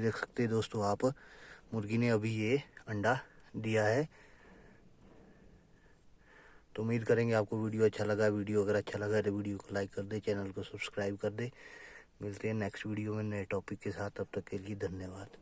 देख सकते हैं दोस्तों आप, मुर्गी ने अभी ये अंडा दिया है। तो उम्मीद करेंगे आपको वीडियो अच्छा लगा। वीडियो अगर अच्छा लगा तो वीडियो को लाइक कर दे, चैनल को सब्सक्राइब कर दे। मिलते हैं नेक्स्ट वीडियो में नए टॉपिक के साथ, तब तक के लिए धन्यवाद।